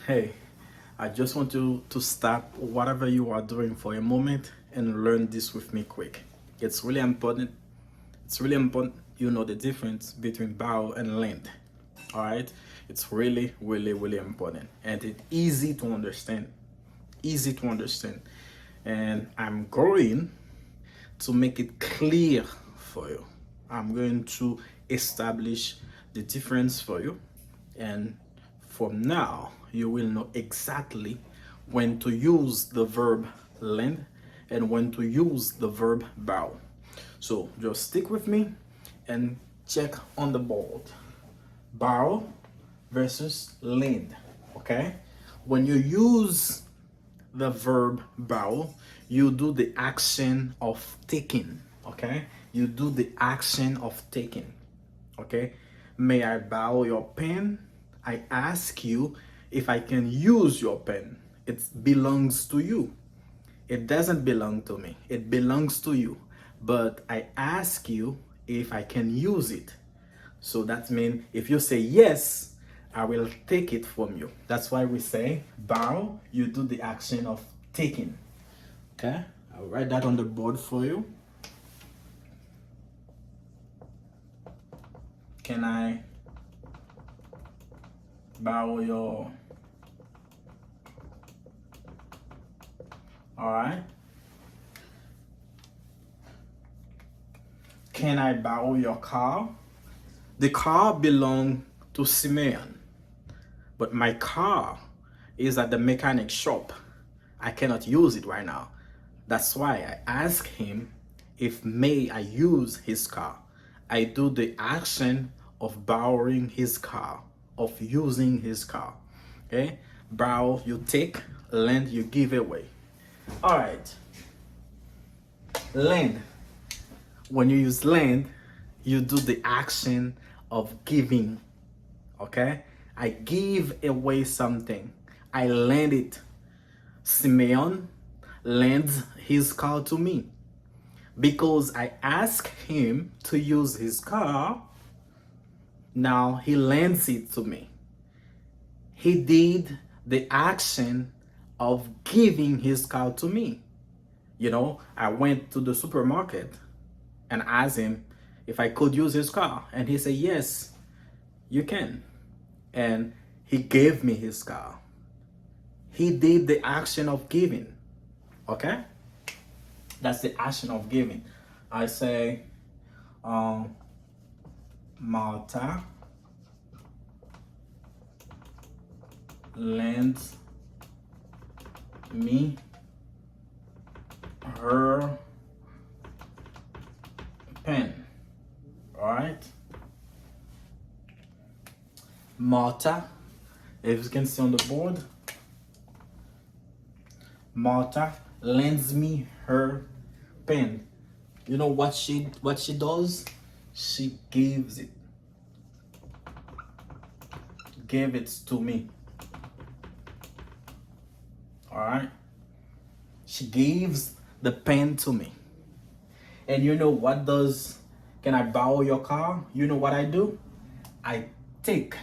Hey, I just want you to stop whatever you are doing for a moment and learn this with me quick. It's really important. It's really important you know the difference between bow and land. All right? It's really important. And it's easy to understand. Easy to understand. And I'm going to make it clear for you. I'm going to establish the difference for you. And from now, you will know exactly when to use the verb lend and when to use the verb bow. So just stick with me and check on the board. Bow versus lend. Okay? When you use the verb bow, you do the action of taking. Okay? You do the action of taking. Okay? May I borrow your pen? I ask you if I can use your pen. It belongs to you. It doesn't belong to me. It belongs to you. But I ask you if I can use it. So that means if you say yes, I will take it from you. That's why we say borrow, you do the action of taking. Okay? I'll write that on the board for you. Can I borrow your... All right. Can I borrow your car? The car belongs to Simeon, but my car is at the mechanic shop. I cannot use it right now. That's why I ask him if may I use his car. I do the action of borrowing his car, of using his car. Okay? Borrow, you take, lend, you give away. All right. Lend. When you use lend, you do the action of giving. Okay? I give away something. I lend it. Simeon lends his car to me. Because I ask him to use his car, now he lends it to me. He did the action of giving his car to me. You know, I went to the supermarket and asked him if I could use his car. And he said, yes, you can. And he gave me his car. He did the action of giving. Okay? That's the action of giving. I say, Martha lends me her pen. All right. Martha, if you can see on the board, Martha lends me her pen. You know what she does? She gives it. Give it to me. All right. She gives the pen to me. And you know what does? Can I borrow your car? You know what I do? I take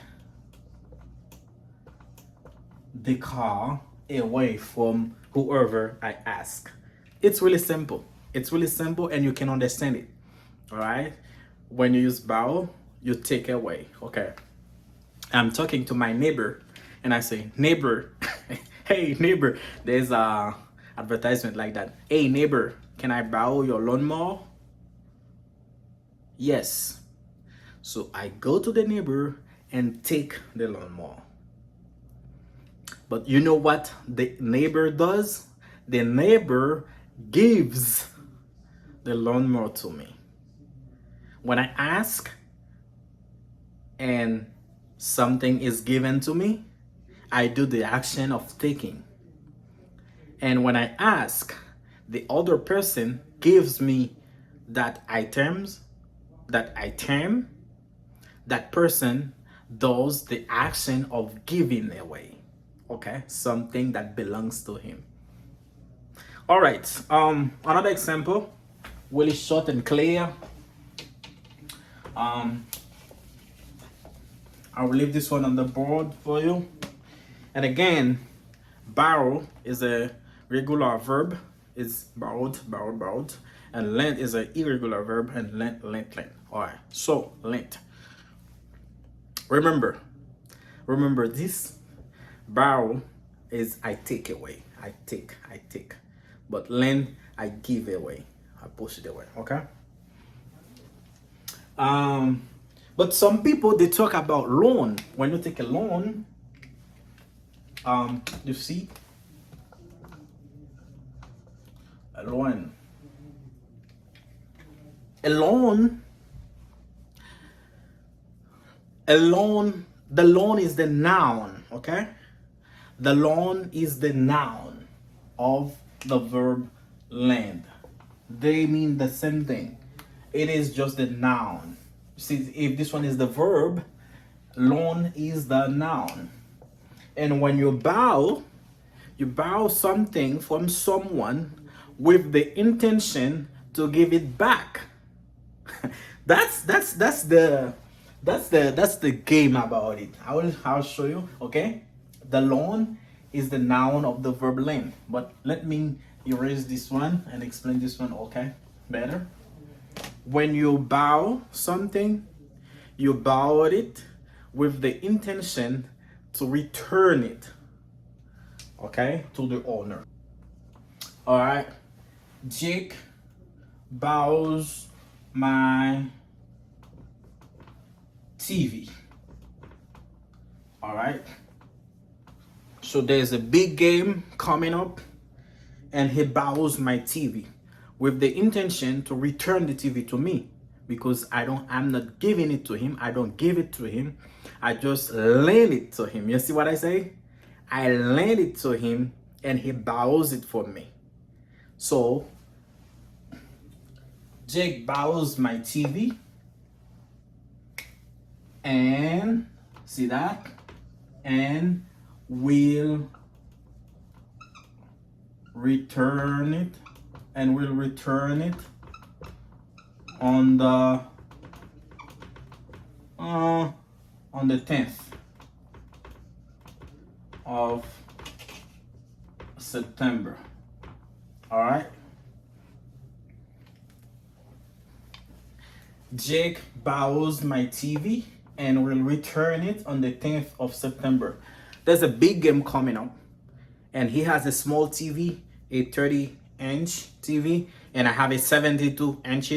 the car away from whoever I ask. It's really simple. It's really simple and you can understand it. All right. When you use borrow, you take away. Okay. I'm talking to my neighbor and I say, neighbor, hey neighbor, there's a advertisement like that. Hey neighbor, can I borrow your lawnmower? Yes. So I go to the neighbor and take the lawnmower. But you know what the neighbor does? The neighbor gives the lawnmower to me. When I ask and something is given to me, I do the action of taking. And when I ask, the other person gives me that item, that person does the action of giving away. Okay, something that belongs to him. All right, another example, really short and clear. I will leave this one on the board for you. And again, borrow is a regular verb, is borrowed, and lent is an irregular verb, and lent. All right, so lent. Remember this. Borrow is I take away, I take. But lend, I give away, I push it away. Okay. But some people, they talk about loan. When you take a loan, you see, a loan. A loan. The loan is the noun. Okay. The loan is the noun of the verb lend. They mean the same thing. It is just the noun. See, if this one is the verb, loan is the noun. And when you borrow something from someone with the intention to give it back. that's the game about it. I'll show you. Okay. The loan is the noun of the verb lend. But let me erase this one and explain this one, okay, better. When you borrow something, you borrowed it with the intention to return it, okay, to the owner. All right. Jake borrows my TV. All right. So there's a big game coming up, and he borrows my TV with the intention to return the TV to me, because I'm not giving it to him. I don't give it to him. I just lend it to him. You see what I say? I lend it to him and he borrows it from me. So Jake borrows my TV, and see that? And will return it, on the 10th of September. All right. Jake borrows my TV and will return it on the 10th of September. There's a big game coming up, and he has a small TV, a 30-inch TV, and I have a 72-inch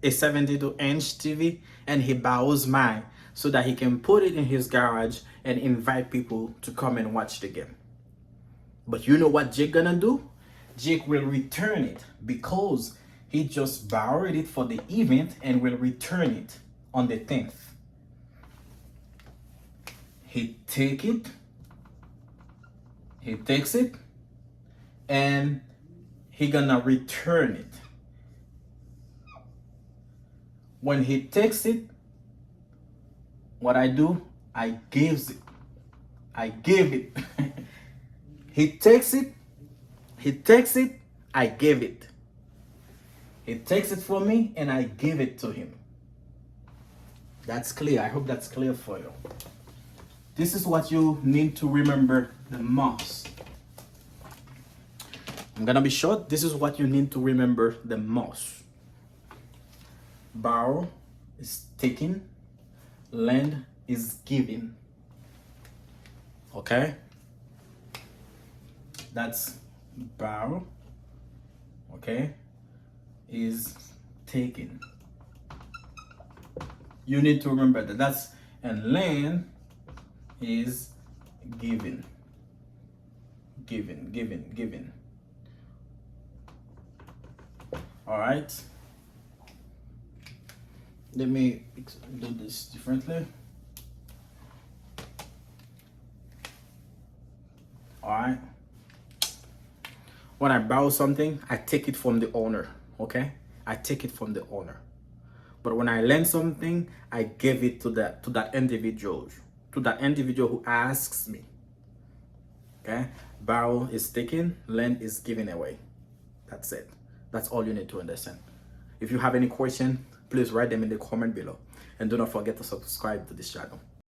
TV, and he borrows mine so that he can put it in his garage and invite people to come and watch the game. But you know what Jake gonna do? Jake will return it because he just borrowed it for the event and will return it on the 10th. He takes it, and he gonna return it. When he takes it, what I do, I give it. He takes it, I give it. He takes it from me and I give it to him. That's clear. I hope that's clear for you. This is what you need to remember the most. I'm gonna be short. This is what you need to remember the most. Borrow is taking, lend is giving. Okay? That's borrow, okay, is taking. You need to remember that. And lend is giving. All right. Let me do this differently. All right. When I borrow something, I take it from the owner. Okay, I take it from the owner. But when I lend something, I give it to that individual who asks me. Okay, borrow is taken, lend is given away. That's it. That's all you need to understand. If you have any question, please write them in the comment below, and do not forget to subscribe to this channel.